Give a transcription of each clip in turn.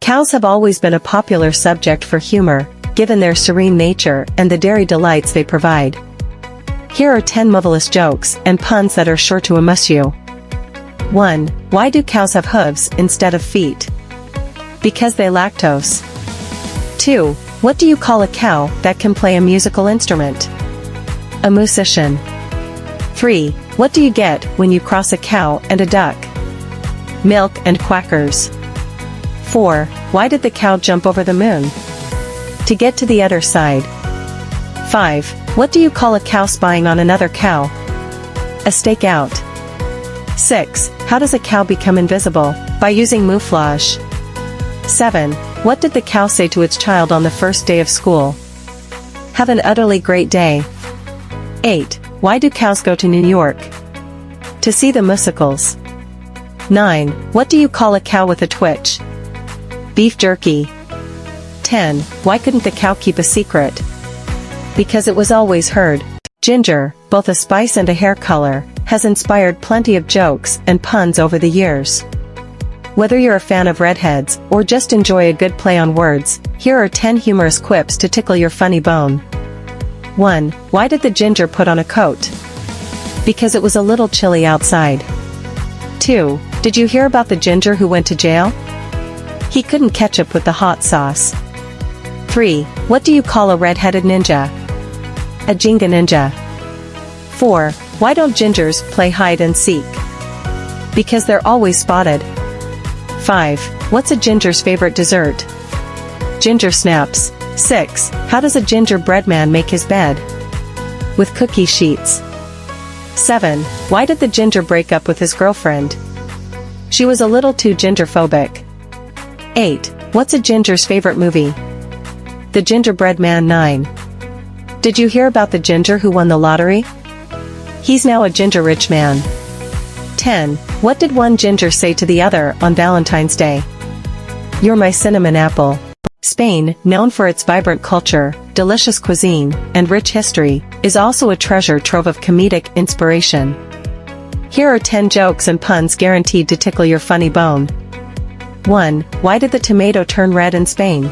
Cows have always been a popular subject for humor, given their serene nature and the dairy delights they provide. Here are 10 marvelous jokes and puns that are sure to amuse you. 1. Why do cows have hooves instead of feet? Because they lactose. 2. What do you call a cow that can play a musical instrument? A musician. 3. What do you get when you cross a cow and a duck? Milk and quackers. 4. Why did the cow jump over the moon? To get to the other side. 5. What do you call a cow spying on another cow? A stakeout. 6. How does a cow become invisible? By using mouflage. 7. What did the cow say to its child on the first day of school? Have an utterly great day. 8. Why do cows go to New York? To see the musicals. 9. What do you call a cow with a twitch? Beef jerky. 10. Why couldn't the cow keep a secret? Because it was always heard. Ginger, both a spice and a hair color, has inspired plenty of jokes and puns over the years. Whether you're a fan of redheads or just enjoy a good play on words, here are 10 humorous quips to tickle your funny bone. 1. Why did the ginger put on a coat? Because it was a little chilly outside. 2. Did you hear about the ginger who went to jail? He couldn't catch up with the hot sauce. 3. What do you call a red-headed ninja? A Jenga ninja. 4. Why don't gingers play hide and seek? Because they're always spotted. 5. What's a ginger's favorite dessert? Ginger snaps. 6. How does a gingerbread man make his bed? With cookie sheets. 7. Why did the ginger break up with his girlfriend? She was a little too gingerphobic. 8. What's a ginger's favorite movie? The Gingerbread Man 9. Did you hear about the ginger who won the lottery? He's now a ginger rich man. 10. What did one ginger say to the other on Valentine's Day? You're my cinnamon apple. Spain, known for its vibrant culture, delicious cuisine, and rich history, is also a treasure trove of comedic inspiration. Here are 10 jokes and puns guaranteed to tickle your funny bone. 1. Why did the tomato turn red in Spain?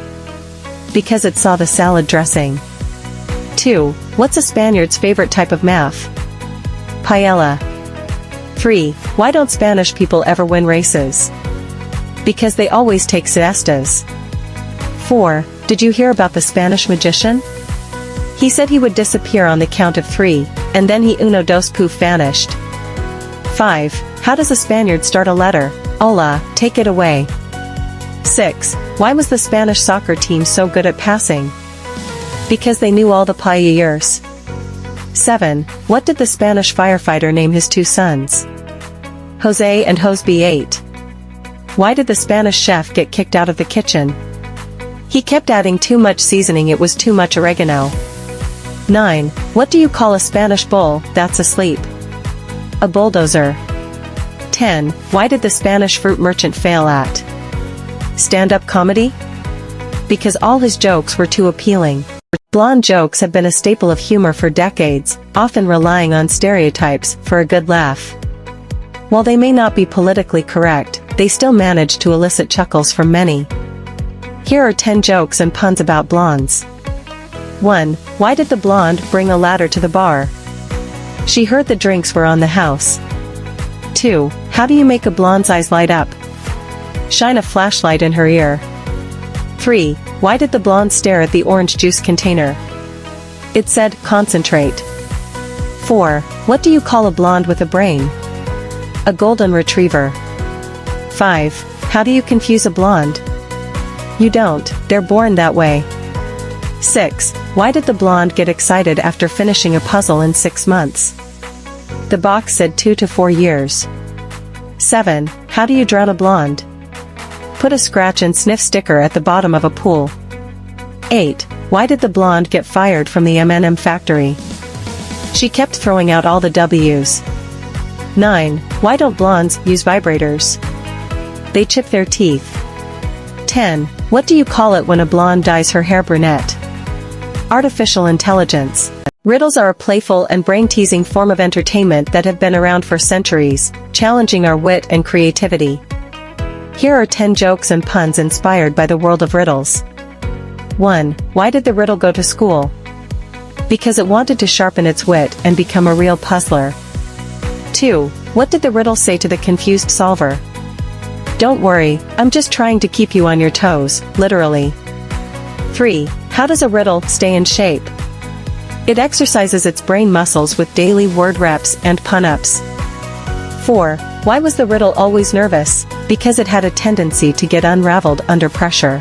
Because it saw the salad dressing. 2. What's a Spaniard's favorite type of math? Paella. 3. Why don't Spanish people ever win races? Because they always take siestas. 4. Did you hear about the Spanish magician? He said he would disappear on the count of 3, and then he uno dos poof vanished. 5. How does a Spaniard start a letter? Hola, take it away. 6. Why was the Spanish soccer team so good at passing? Because they knew all the paellas. 7. What did the Spanish firefighter name his 2 sons? Jose and Josby 8. Why did the Spanish chef get kicked out of the kitchen? He kept adding too much seasoning, it was too much oregano. 9. What do you call a Spanish bull that's asleep? A bulldozer. 10. Why did the Spanish fruit merchant fail at stand-up comedy? Because all his jokes were too appealing. Blonde jokes have been a staple of humor for decades, often relying on stereotypes for a good laugh. While they may not be politically correct, they still manage to elicit chuckles from many. Here are 10 jokes and puns about blondes. 1. Why did the blonde bring a ladder to the bar? She heard the drinks were on the house. 2. How do you make a blonde's eyes light up? Shine a flashlight in her ear. 3. Why did the blonde stare at the orange juice container? It said, concentrate. 4. What do you call a blonde with a brain? A golden retriever. 5. How do you confuse a blonde? You don't, they're born that way. 6. Why did the blonde get excited after finishing a puzzle in 6 months? The box said 2 to 4 years. 7. How do you drown a blonde? Put a scratch and sniff sticker at the bottom of a pool. 8. Why did the blonde get fired from the M&M factory? She kept throwing out all the W's. 9. Why don't blondes use vibrators? They chip their teeth. 10. What do you call it when a blonde dyes her hair brunette? Artificial intelligence. Riddles are a playful and brain-teasing form of entertainment that have been around for centuries, challenging our wit and creativity. Here are 10 jokes and puns inspired by the world of riddles. 1. Why did the riddle go to school? Because it wanted to sharpen its wit and become a real puzzler. 2. What did the riddle say to the confused solver? Don't worry, I'm just trying to keep you on your toes, literally. 3. How does a riddle stay in shape? It exercises its brain muscles with daily word reps and pun-ups. 4. Why was the riddle always nervous? Because it had a tendency to get unraveled under pressure.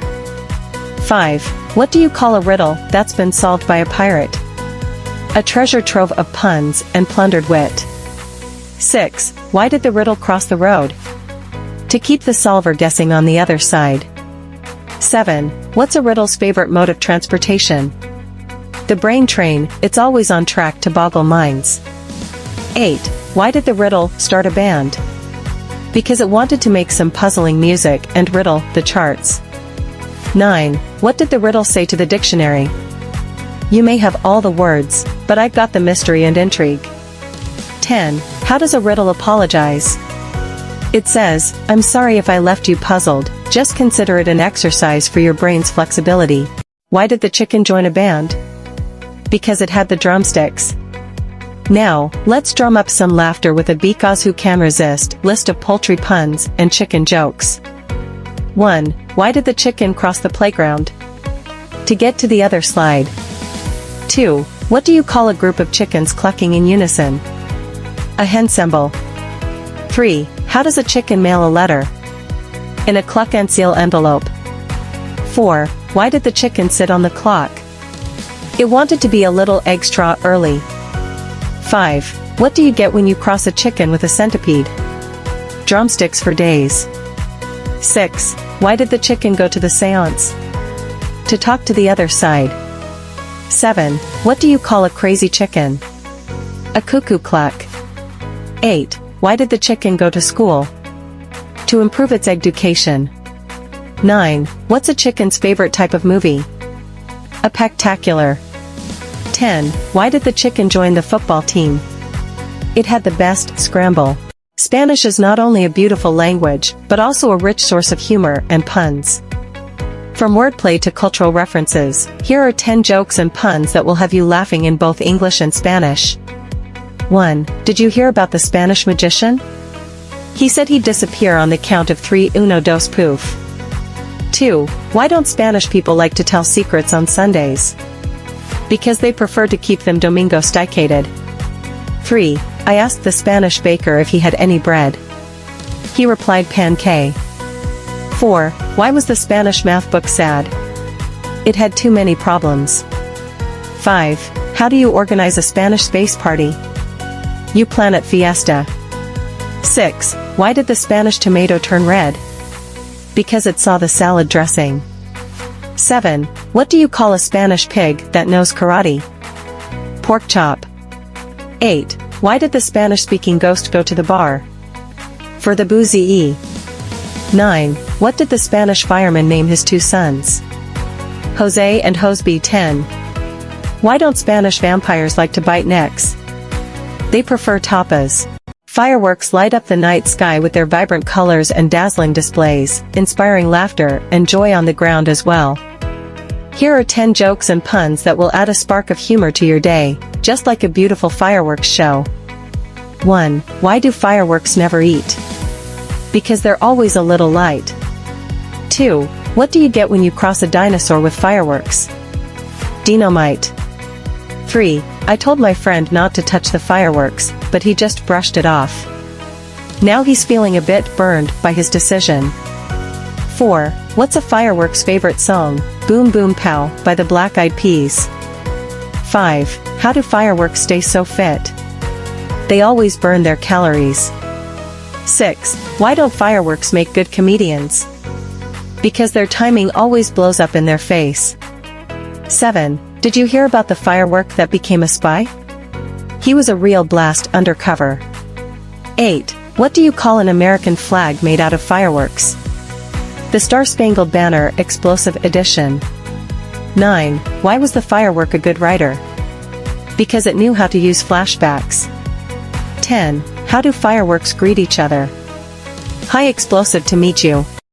5. What do you call a riddle that's been solved by a pirate? A treasure trove of puns and plundered wit. 6. Why did the riddle cross the road? To keep the solver guessing on the other side. 7. What's a riddle's favorite mode of transportation? The brain train, it's always on track to boggle minds. 8. Why did the riddle start a band? Because it wanted to make some puzzling music and riddle the charts. 9. What did the riddle say to the dictionary? You may have all the words, but I've got the mystery and intrigue. 10. How does a riddle apologize? It says, I'm sorry if I left you puzzled, just consider it an exercise for your brain's flexibility. Why did the chicken join a band? Because it had the drumsticks. Now, let's drum up some laughter with a because who can resist list of poultry puns and chicken jokes. 1. Why did the chicken cross the playground? To get to the other slide. 2. What do you call a group of chickens clucking in unison? A hensemble. 3. How does a chicken mail a letter? In a cluck and seal envelope. 4. Why did the chicken sit on the clock? It wanted to be a little extra early. 5. What do you get when you cross a chicken with a centipede? Drumsticks for days. 6. Why did the chicken go to the seance? To talk to the other side. 7. What do you call a crazy chicken? A cuckoo cluck. 8. Why did the chicken go to school? To improve its education. 9. What's a chicken's favorite type of movie? A pectacular. 10. Why did the chicken join the football team? It had the best scramble. Spanish is not only a beautiful language, but also a rich source of humor and puns. From wordplay to cultural references, here are 10 jokes and puns that will have you laughing in both English and Spanish. 1. Did you hear about the Spanish magician? He said he'd disappear on the count of 3 uno dos poof. 2. Why don't Spanish people like to tell secrets on Sundays? Because they prefer to keep them domingo sticated. 3. I asked the Spanish baker if he had any bread. He replied pancake. 4. Why was the Spanish math book sad? It had too many problems. 5. How do you organize a Spanish space party? You plan at fiesta. 6. Why did the Spanish tomato turn red? Because it saw the salad dressing. 7. What do you call a Spanish pig that knows karate? Pork chop. 8. Why did the Spanish-speaking ghost go to the bar? For the boozy. 9. What did the Spanish fireman name his 2 sons? Jose and Joseby. 10. Why don't Spanish vampires like to bite necks? They prefer tapas. Fireworks light up the night sky with their vibrant colors and dazzling displays, inspiring laughter and joy on the ground as well. Here are 10 jokes and puns that will add a spark of humor to your day, just like a beautiful fireworks show. 1. Why do fireworks never eat? Because they're always a little light. 2. What do you get when you cross a dinosaur with fireworks? Dynamite. 3. I told my friend not to touch the fireworks, but he just brushed it off. Now he's feeling a bit burned by his decision. 4. What's a fireworks' favorite song? Boom Boom Pow by the Black Eyed Peas. 5. How do fireworks stay so fit? They always burn their calories. 6. Why don't fireworks make good comedians? Because their timing always blows up in their face. 7. Did you hear about the firework that became a spy? He was a real blast undercover. 8. What do you call an American flag made out of fireworks? The Star-Spangled Banner Explosive Edition. 9. Why was the firework a good writer? Because it knew how to use flashbacks. 10. How do fireworks greet each other? Hi explosive to meet you.